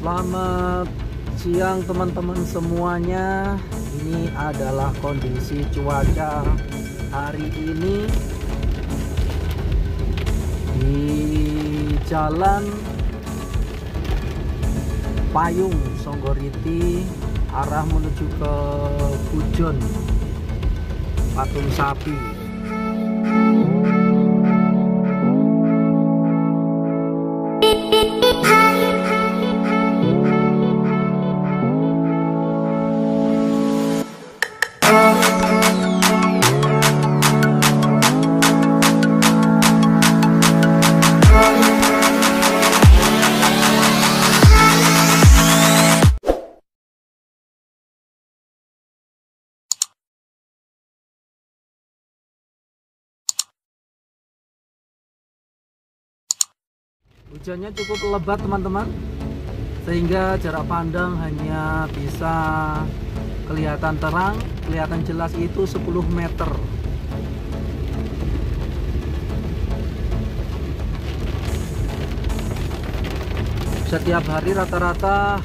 Selamat siang teman-teman semuanya. Ini adalah kondisi cuaca hari ini di Jalan Payung Songgoriti arah menuju ke Pujon Patung Sapi. Hujannya cukup lebat teman-teman, sehingga jarak pandang hanya bisa kelihatan terang, kelihatan jelas itu 10 meter. Setiap hari rata-rata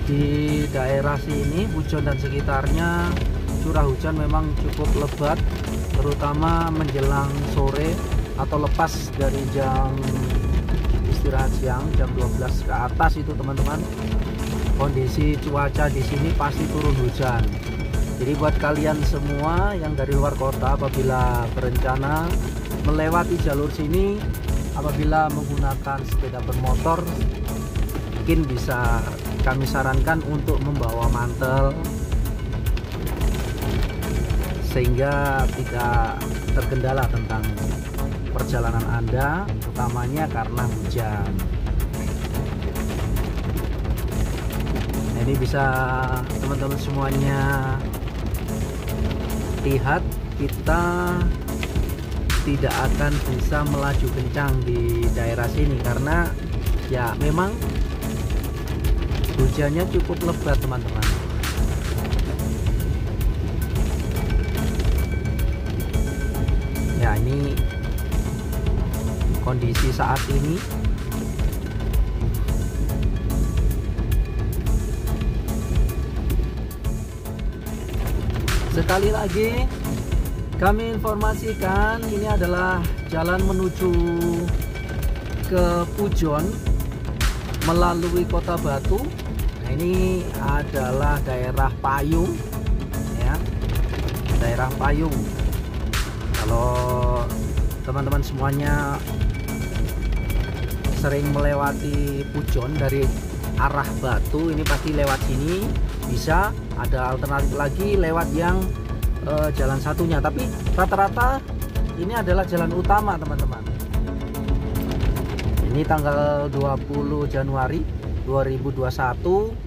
di daerah sini, Pujon dan sekitarnya, curah hujan memang cukup lebat, terutama menjelang sore atau lepas dari jam istirahat siang, jam 12 ke atas itu teman-teman. Kondisi cuaca di sini pasti turun hujan. Jadi buat kalian semua yang dari luar kota, apabila berencana melewati jalur sini, apabila menggunakan sepeda bermotor, mungkin bisa kami sarankan untuk membawa mantel sehingga tidak terkendala tentang perjalanan Anda, utamanya karena hujan. Nah, ini bisa teman-teman semuanya lihat, kita tidak akan bisa melaju kencang di daerah sini karena ya memang hujannya cukup lebat teman-teman. Ya, ini kondisi saat ini. Sekali lagi kami informasikan, ini adalah jalan menuju ke Pujon melalui Kota Batu. Nah, ini adalah daerah Payung ya, daerah Payung. Kalau teman-teman semuanya sering melewati Pujon dari arah Batu, ini pasti lewat sini. Bisa ada alternatif lagi lewat yang jalan satunya, tapi rata-rata ini adalah jalan utama teman-teman. Ini tanggal 20 Januari 2021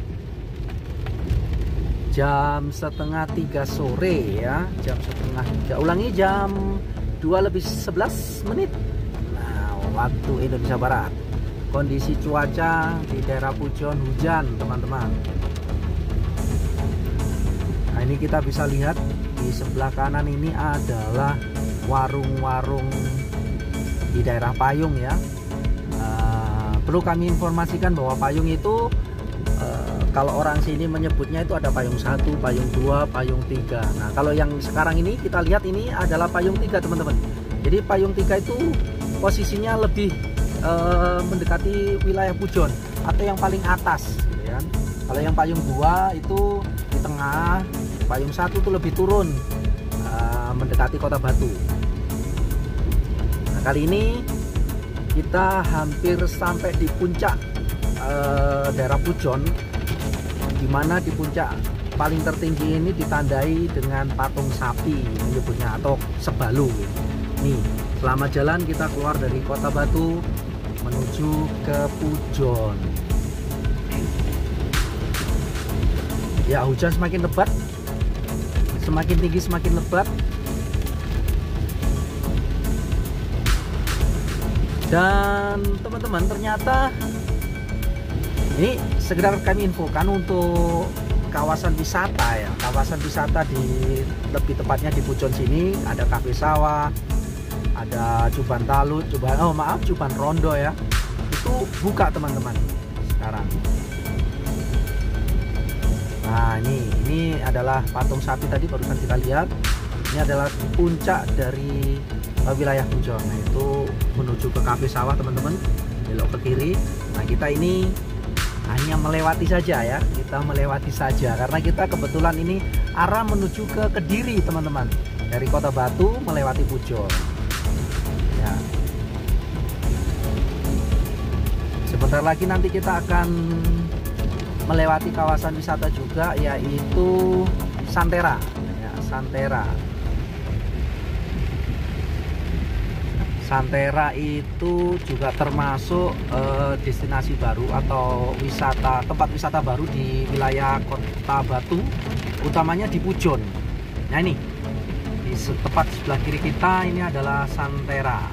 jam setengah 3 sore ya, jam setengah 3, ulangi jam 2:11. Nah, waktu Indonesia Barat. Kondisi cuaca di daerah Pujon hujan teman-teman. Nah, ini kita bisa lihat di sebelah kanan ini adalah warung-warung di daerah Payung ya. Perlu kami informasikan bahwa Payung itu kalau orang sini menyebutnya itu ada Payung 1, Payung 2, Payung 3. Nah, kalau yang sekarang ini kita lihat ini adalah Payung 3 teman-teman. Jadi Payung 3 itu posisinya lebih mendekati wilayah Pujon atau yang paling atas gitu ya. Kalau yang Payung 2 itu di tengah, Payung 1 itu lebih turun mendekati Kota Batu. Nah, kali ini kita hampir sampai di puncak daerah Pujon, dimana di puncak paling tertinggi ini ditandai dengan patung sapi menyebutnya atau sebalu. Nih, selama jalan kita keluar dari Kota Batu menuju ke Pujon. Ya, hujan semakin lebat, semakin tinggi semakin lebat. Dan teman-teman, ternyata ini sekedar kami infokan untuk kawasan wisata ya, kawasan wisata di lebih tepatnya di Pujon sini ada Kafe Sawah, ada Cuban Talut, Cuban Rondo ya, itu buka teman-teman. adalah patung sapi tadi barusan kita lihat. Ini adalah puncak dari wilayah Pujon. Nah, itu menuju ke kafe sawah teman-teman, belok ke kiri. Nah, kita ini hanya melewati saja ya, kita melewati saja karena kita kebetulan ini arah menuju ke Kediri teman-teman, dari Kota Batu melewati Pujon ya. Sebentar lagi nanti kita akan melewati kawasan wisata juga, yaitu Santera ya, Santera itu juga termasuk destinasi baru atau tempat wisata baru di wilayah Kota Batu, utamanya di Pujon. Nah, ini di tepat sebelah kiri kita ini adalah Santera.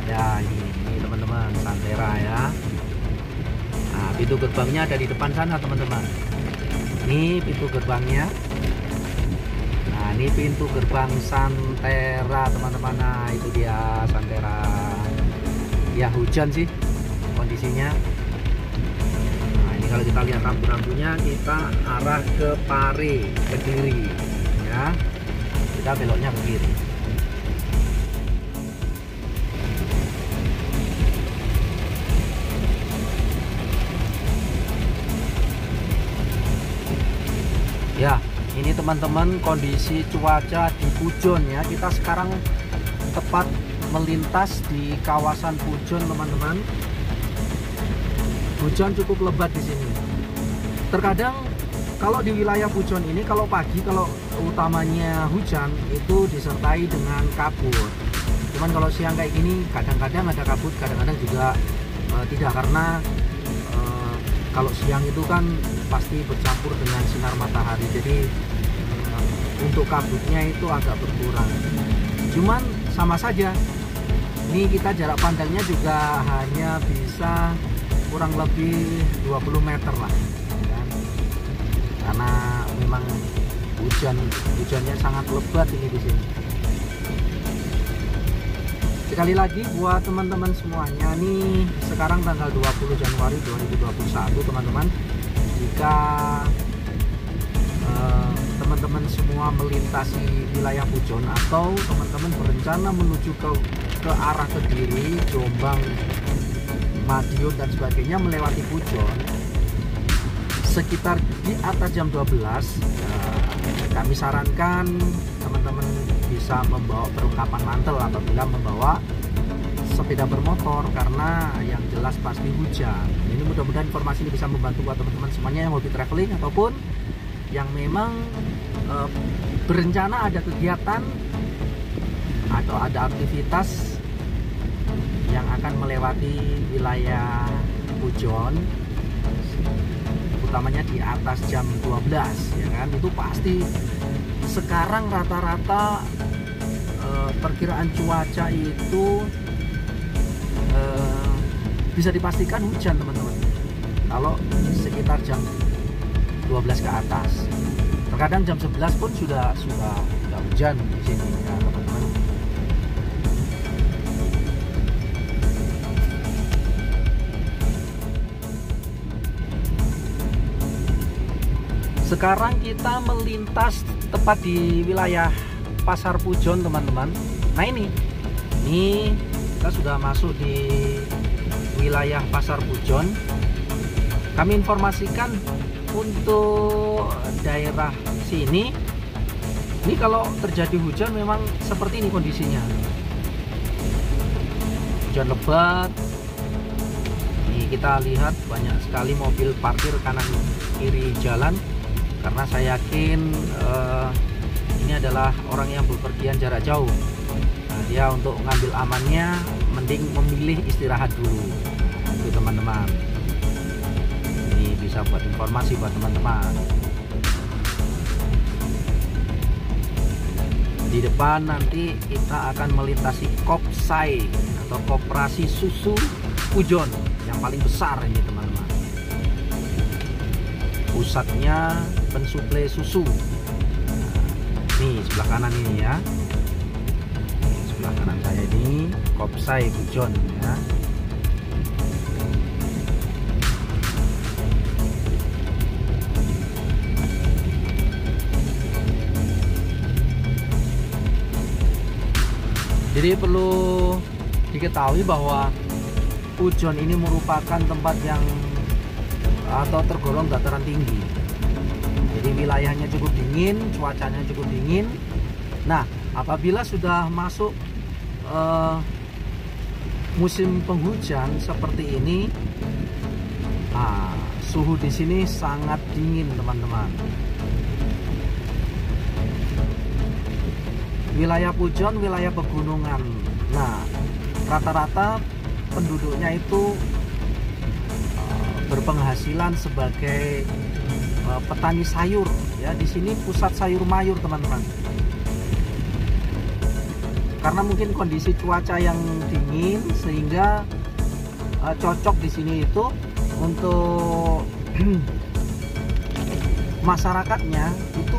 Ya, ini teman-teman, Santera ya. Nah, pintu gerbangnya ada di depan sana teman-teman. Ini pintu gerbangnya. Nah, ini pintu gerbang Santera teman-teman. Nah, itu dia Santera. Ya, hujan sih kondisinya. Nah, ini kalau kita lihat rambu-rambunya, kita arah ke Pare, Kediri ya. Kita beloknya ke kiri. Ya, ini teman-teman kondisi cuaca di Pujon ya. Kita sekarang tepat melintas di kawasan Pujon teman-teman. Hujan cukup lebat di sini. Terkadang kalau di wilayah Pujon ini kalau pagi, kalau utamanya hujan itu disertai dengan kabut. Cuman kalau siang kayak gini kadang-kadang ada kabut, kadang-kadang juga tidak, karena kalau siang itu kan pasti bercampur dengan sinar matahari, jadi untuk kabutnya itu agak berkurang. Cuman sama saja, ini kita jarak pandangnya juga hanya bisa kurang lebih 20 meter lah ya. Karena memang hujannya sangat lebat ini di sini. Sekali lagi buat teman-teman semuanya, nih sekarang tanggal 20 Januari 2021 teman-teman. Jika teman-teman semua melintasi wilayah Pujon atau teman-teman berencana menuju ke arah Kediri, Jombang, Madiun dan sebagainya melewati Pujon sekitar di atas jam 12, kami sarankan teman-teman bisa membawa perlengkapan mantel apabila membawa sepeda bermotor, karena yang jelas pasti hujan. Ini mudah-mudahan informasi ini bisa membantu buat teman-teman semuanya yang hobi traveling ataupun yang memang berencana ada kegiatan atau ada aktivitas yang akan melewati wilayah Pujon, utamanya di atas jam 12 ya kan. Itu pasti sekarang rata-rata perkiraan cuaca itu bisa dipastikan hujan teman-teman kalau sekitar jam 12 ke atas. Terkadang jam 11 pun sudah hujan di sini ya teman-teman. Sekarang kita melintas tepat di wilayah Pasar Pujon teman-teman. Nah, ini kita sudah masuk di wilayah Pasar Pujon. Kami informasikan untuk daerah sini, ini kalau terjadi hujan memang seperti ini kondisinya. Hujan lebat. Ini kita lihat banyak sekali mobil parkir kanan kiri jalan, karena saya yakin ini adalah orang yang bepergian jarak jauh. Nah, dia untuk ngambil amannya mending memilih istirahat dulu. Nah, itu teman-teman. Ini bisa buat informasi buat teman-teman. Di depan nanti kita akan melintasi Kopsai atau Koperasi Susu Pujon yang paling besar ini teman-teman. Pusatnya pensuplai susu. Nih sebelah kanan ini ya. Sebelah kanan saya ini Kopsai Pujon ya. Jadi perlu diketahui bahwa Pujon ini merupakan tempat yang atau tergolong dataran tinggi. Jadi wilayahnya cukup dingin, cuacanya cukup dingin. Nah, apabila sudah masuk musim penghujan seperti ini, suhu di sini sangat dingin, teman-teman. Wilayah Pujon, wilayah pegunungan. Nah, rata-rata penduduknya itu berpenghasilan sebagai petani sayur. Ya, di sini pusat sayur mayur, teman-teman. Karena mungkin kondisi cuaca yang dingin sehingga cocok di sini itu untuk masyarakatnya itu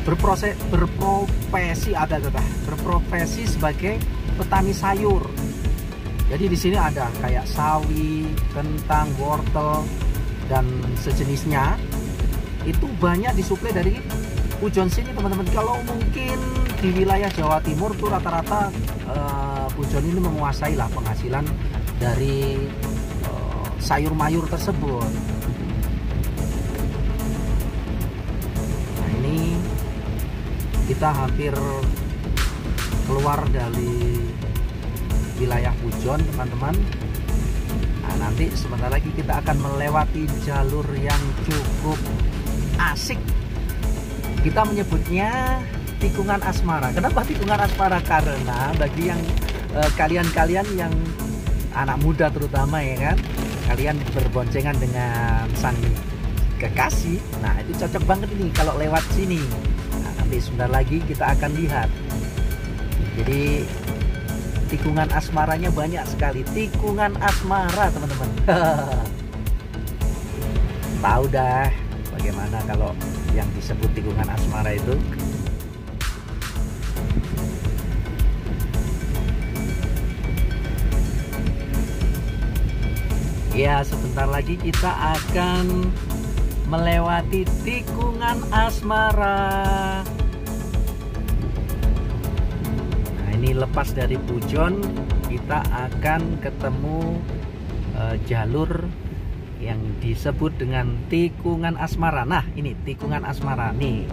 berprofesi sebagai petani sayur. Jadi di sini ada kayak sawi, kentang, wortel dan sejenisnya. Itu banyak disuplai dari Pujon sini, teman-teman. Kalau mungkin di wilayah Jawa Timur tuh rata-rata Pujon ini menguasai lah penghasilan dari sayur mayur tersebut. Nah, ini kita hampir keluar dari wilayah Pujon, teman-teman. Nah, nanti sebentar lagi kita akan melewati jalur yang cukup asik. Kita menyebutnya tikungan asmara. Kenapa tikungan asmara? Karena bagi yang kalian-kalian yang anak muda terutama, ya kan, kalian berboncengan dengan sang kekasih. Nah, itu cocok banget ini kalau lewat sini. Nah, nanti sebentar lagi kita akan lihat. Jadi tikungan asmaranya banyak sekali. Tikungan asmara, teman-teman. Tahu dah bagaimana kalau yang disebut tikungan asmara itu. Ya, sebentar lagi kita akan melewati tikungan asmara. Nah, ini lepas dari Pujon, kita akan ketemu jalur yang disebut dengan tikungan asmara. Nah, ini tikungan asmara nih,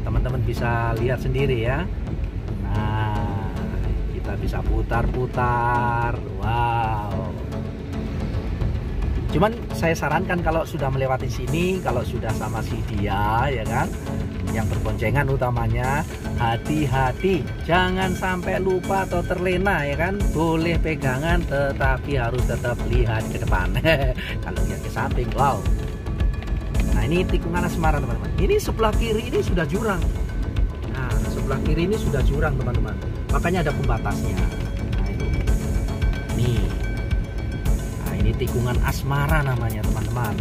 teman-teman bisa lihat sendiri ya. Nah, kita bisa putar-putar. Wow. Cuman saya sarankan kalau sudah melewati sini, kalau sudah sama si dia, ya kan, yang berboncengan utamanya, hati-hati, jangan sampai lupa atau terlena, ya kan. Boleh pegangan tetapi harus tetap lihat ke depan. Kalau lihat ke samping, wow. Nah, ini tikungan asmara, teman-teman. Ini sebelah kiri ini sudah jurang. Nah, sebelah kiri ini sudah jurang, teman-teman. Makanya ada pembatasnya. Nah, itu. Nih. Ini tikungan asmara namanya, teman-teman.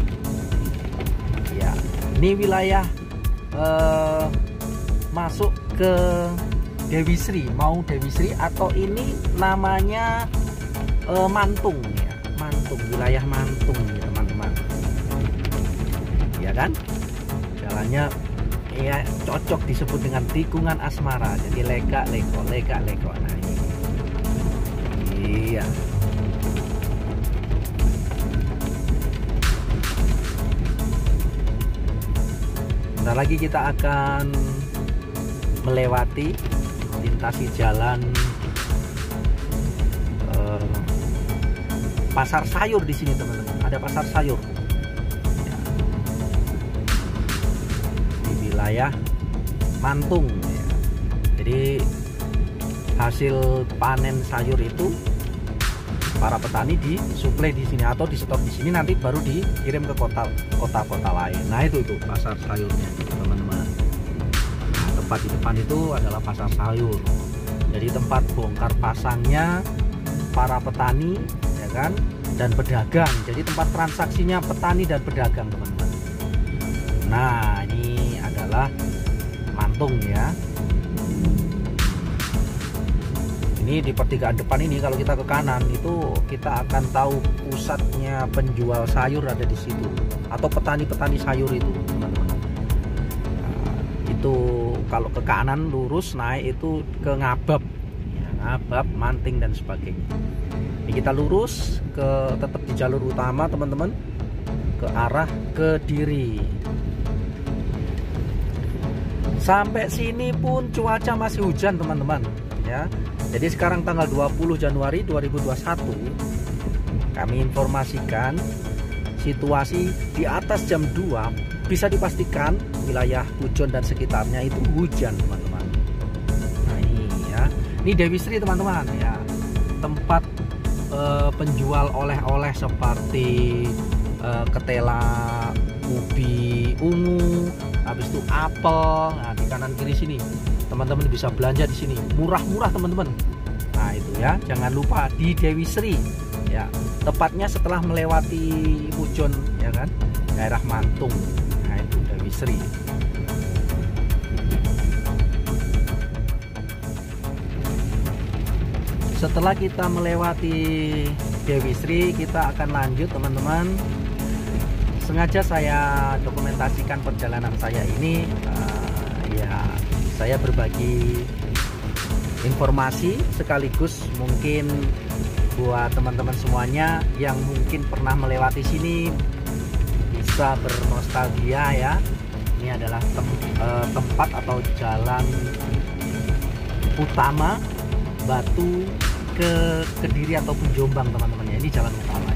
Ya, ini wilayah masuk ke Dewi Sri, mau Dewi Sri atau ini namanya Mantung ya, Mantung, wilayah Mantung ya, teman-teman. Ya kan? Jalannya ya cocok disebut dengan tikungan asmara. Jadi lega-lego, lega-lego. Nah, ini. Iya. Sebentar lagi kita akan melewati, melintasi jalan pasar sayur di sini, teman-teman. Ada pasar sayur ya, di wilayah Mantung ya. Jadi hasil panen sayur itu para petani disuplai di sini atau di stok di sini, nanti baru dikirim ke kota-kota lain. Nah, itu pasar sayurnya, teman-teman. Nah, tempat di depan itu adalah pasar sayur. Jadi tempat bongkar pasangnya para petani, ya kan, dan pedagang. Jadi tempat transaksinya petani dan pedagang, teman-teman. Nah, ini adalah Mantung ya. Ini di pertigaan depan ini, kalau kita ke kanan itu kita akan tahu pusatnya penjual sayur ada di situ, atau petani-petani sayur itu, teman-teman. Nah, itu kalau ke kanan lurus naik itu ke Ngabab ya. ngabab, manting dan sebagainya. Ini kita lurus tetap di jalur utama teman-teman, ke arah Kediri. Sampai sini pun cuaca masih hujan teman-teman ya. Jadi sekarang tanggal 20 Januari 2021, kami informasikan situasi di atas jam 2 bisa dipastikan wilayah Pujon dan sekitarnya itu hujan teman-teman. Nah ini ya, ini Dewi Sri teman-teman ya, tempat penjual oleh-oleh seperti ketela, ubi ungu, habis itu apel. Nah di kanan kiri sini teman-teman bisa belanja di sini, murah-murah teman-teman. Nah itu ya, jangan lupa di Dewi Sri ya, tepatnya setelah melewati Pujon ya kan, daerah Mantung. Nah itu Dewi Sri. Setelah kita melewati Dewi Sri, kita akan lanjut teman-teman. Sengaja saya dokumentasikan perjalanan saya ini, ya saya berbagi informasi sekaligus mungkin buat teman-teman semuanya yang mungkin pernah melewati sini bisa bernostalgia ya. Ini adalah tempat atau jalan utama Batu ke Kediri ataupun Jombang teman-teman ya. Ini jalan utamanya.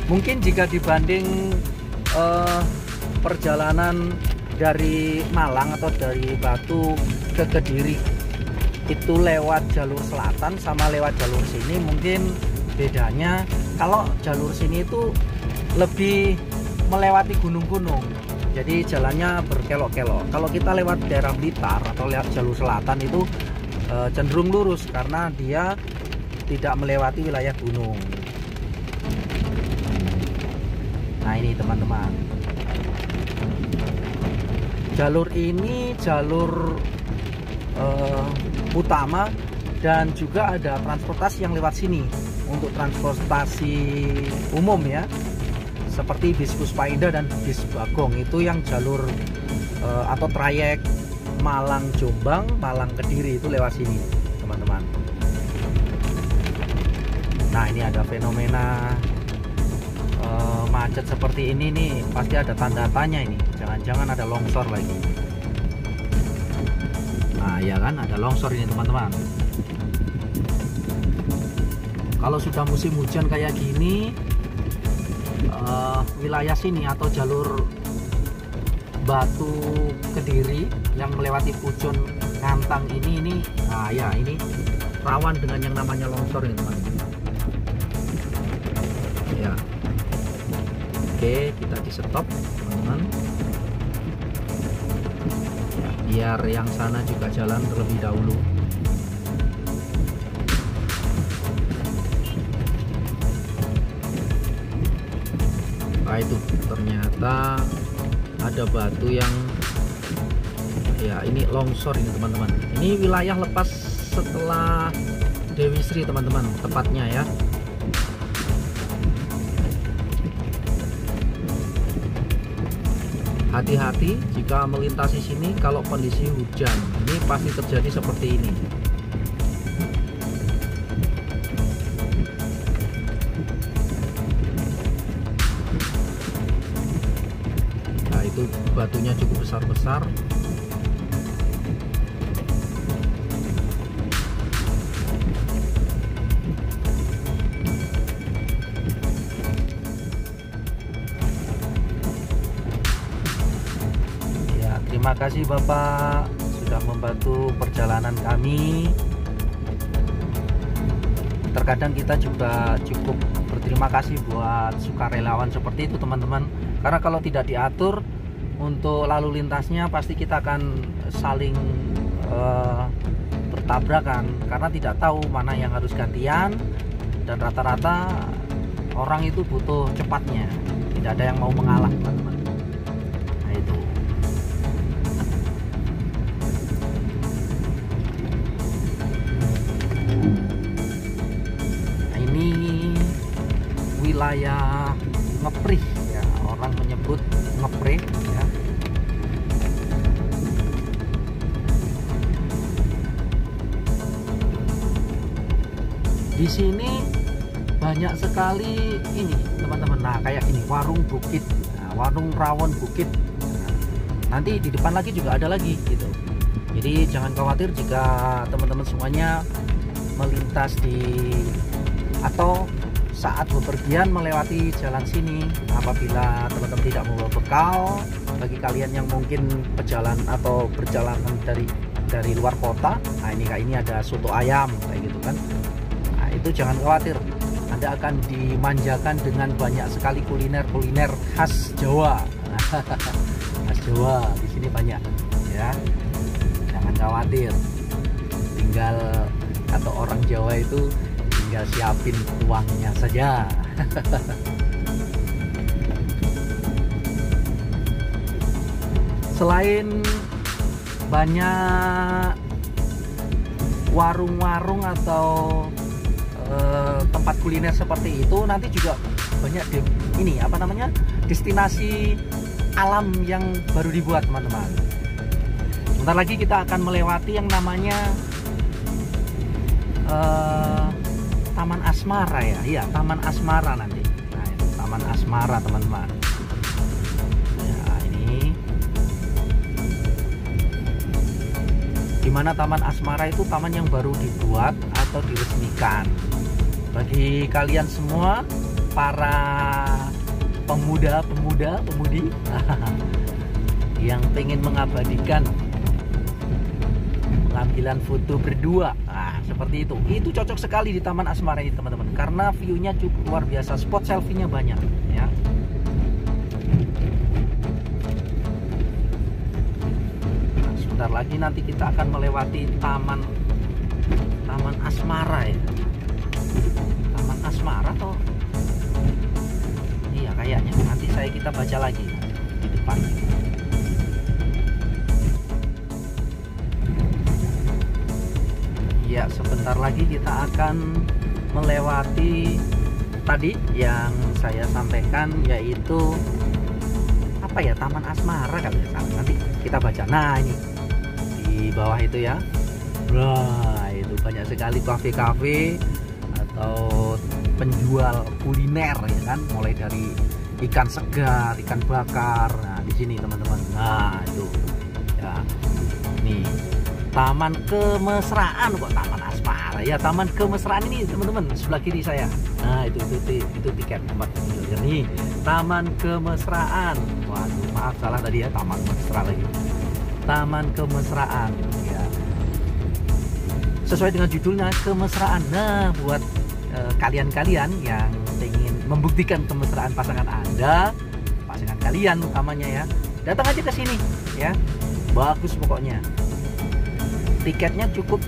Mungkin jika dibanding perjalanan dari Malang atau dari Batu ke Kediri itu lewat jalur selatan sama lewat jalur sini, mungkin bedanya kalau jalur sini itu lebih melewati gunung-gunung, jadi jalannya berkelok-kelok. Kalau kita lewat daerah Blitar atau lewat jalur selatan itu cenderung lurus karena dia tidak melewati wilayah gunung. Nah ini teman-teman, jalur ini jalur utama dan juga ada transportasi yang lewat sini untuk transportasi umum ya, seperti bis Puspaida dan bis Bagong. Itu yang jalur atau trayek Malang Jombang, Malang Kediri itu lewat sini teman-teman. Nah ini ada fenomena macet seperti ini nih, pasti ada tanda tanya ini, jangan-jangan ada longsor lagi. Nah ya kan, ada longsor ini teman-teman. Kalau sudah musim hujan kayak gini, wilayah sini atau jalur Batu Kediri yang melewati Pujon Ngantang ini nah ya, ini rawan dengan yang namanya longsor ini teman-teman ya. Oke, kita di stop teman-teman ya, biar yang sana juga jalan terlebih dahulu. Nah itu ternyata ada batu yang ya, ini longsor ini teman-teman. Ini wilayah lepas setelah Dewi Sri teman-teman, tepatnya ya. Hati-hati jika melintasi sini kalau kondisi hujan. Ini pasti terjadi seperti ini. Nah, itu batunya cukup besar-besar. Terima kasih Bapak sudah membantu perjalanan kami. Terkadang kita juga cukup berterima kasih buat sukarelawan seperti itu teman-teman. Karena kalau tidak diatur untuk lalu lintasnya, pasti kita akan saling bertabrakan karena tidak tahu mana yang harus gantian, dan rata-rata orang itu butuh cepatnya, tidak ada yang mau mengalah teman-teman. Nah itu. wilayah Ngeprih ya, orang menyebut Ngeprih ya. Di sini banyak sekali ini teman-teman. Nah, kayak ini warung bukit, warung rawon bukit. Nanti di depan lagi juga ada lagi gitu. Jadi jangan khawatir jika teman-teman semuanya melintas atau saat bepergian melewati jalan sini. Apabila teman-teman tidak membawa bekal, bagi kalian yang mungkin perjalanan dari luar kota, nah ini ada soto ayam kayak gitu kan. Nah, itu jangan khawatir, Anda akan dimanjakan dengan banyak sekali kuliner khas Jawa. Khas Jawa di sini banyak ya. Jangan khawatir, atau orang Jawa itu tinggal siapin uangnya saja. Selain banyak warung-warung atau tempat kuliner seperti itu, nanti juga banyak destinasi alam yang baru dibuat teman-teman. Sebentar lagi kita akan melewati yang namanya Taman Asmara ya. Iya, Taman Asmara nanti. Nah, itu Taman Asmara teman-teman. Ya, ini dimana Taman Asmara itu taman yang baru dibuat atau diresmikan. Bagi kalian semua para pemudi yang pengen mengabadikan pengambilan foto berdua, nah seperti itu cocok sekali di Taman Asmara ini teman-teman, karena view-nya cukup luar biasa, spot selfie-nya banyak ya. Nah, sebentar lagi nanti kita akan melewati Taman Asmara ya. Taman Asmara atau iya kayaknya, nanti kita baca lagi di depan. Ya, sebentar lagi kita akan melewati tadi yang saya sampaikan, yaitu apa ya, Taman Asmara kali ya. Nanti kita baca. Nah, ini di bawah itu ya. Wah, itu banyak sekali kafe-kafe atau penjual kuliner ya kan, mulai dari ikan segar, ikan bakar. Nah, di sini teman-teman. Nah, itu ya. Nih, Taman Kemesraan, kok Taman Asmara ya. Taman Kemesraan ini teman-teman sebelah kiri saya. Nah, itu tiket tempat ini. Taman Kemesraan. Waduh, maaf salah tadi ya, Taman Mesra lagi. Taman Kemesraan ya. Sesuai dengan judulnya, kemesraan. Nah, buat kalian-kalian yang ingin membuktikan kemesraan pasangan Anda, pasangan kalian utamanya ya, datang aja ke sini ya. Bagus pokoknya. Tiketnya cukup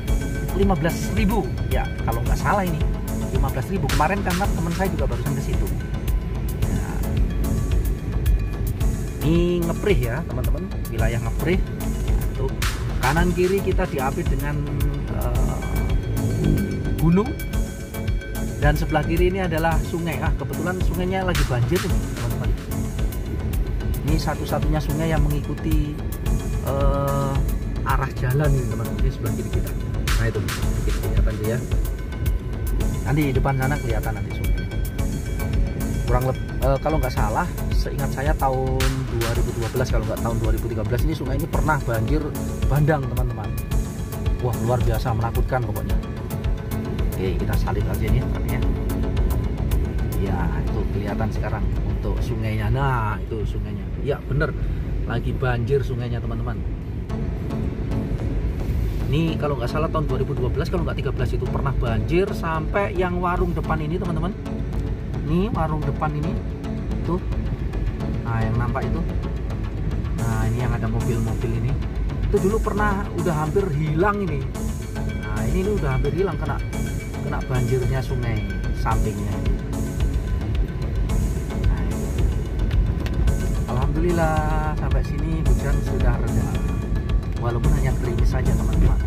15.000 ya, kalau nggak salah ini 15.000 kemarin, karena teman saya juga barusan ke situ. Nah, ini Ngeprih ya teman-teman, wilayah Ngeprih. Tuh, kanan kiri kita diapit dengan gunung, dan sebelah kiri ini adalah sungai. Kebetulan sungainya lagi banjir nih teman-teman. Ini satu-satunya sungai yang mengikuti arah jalan ini teman-teman, di sebelah kiri kita. Nah, itu kelihatan tuh ya. Nanti di depan sana kelihatan nanti sungai. Kurang lebih kalau nggak salah, seingat saya tahun 2012 kalau nggak tahun 2013, ini sungai ini pernah banjir bandang teman-teman. Wah, luar biasa, menakutkan pokoknya. Oke, kita salib aja nih tempatnya. Ya, itu kelihatan sekarang untuk sungainya. Nah, itu sungainya. Ya, bener, lagi banjir sungainya teman-teman. Ini kalau nggak salah tahun 2012 kalau nggak 13 itu pernah banjir sampai yang warung depan ini teman-teman. Nih warung depan ini tuh, nah yang nampak itu, nah ini yang ada mobil-mobil ini, itu dulu pernah udah hampir hilang ini. Nah ini udah hampir hilang kena banjirnya sungai sampingnya. Nah, alhamdulillah sampai sini hujan sudah reda, walaupun hanya gerimis saja teman-teman.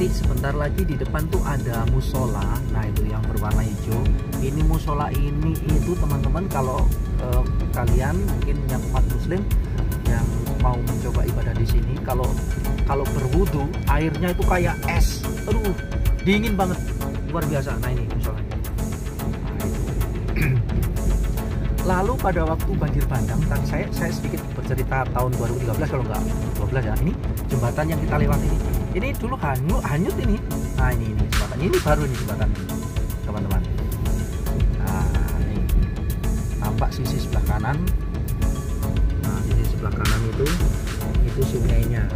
nanti sebentar lagi di depan tuh ada musola. Nah itu yang berwarna hijau. Ini musola ini itu teman-teman, kalau kalian mungkin yang umat muslim yang mau mencoba ibadah di sini, kalau berwudu airnya itu kayak es, aduh dingin banget, luar biasa. Nah ini musolanya. Lalu pada waktu banjir bandang, tadi saya sedikit bercerita tahun 2013 kalau nggak 12 ya, ini jembatan yang kita lewati ini dulu hanyut ini. Nah ini jembatan ini baru ini jembatan ini teman-teman. Nah ini tampak sisi sebelah kanan. Nah sisi sebelah kanan itu sungainya.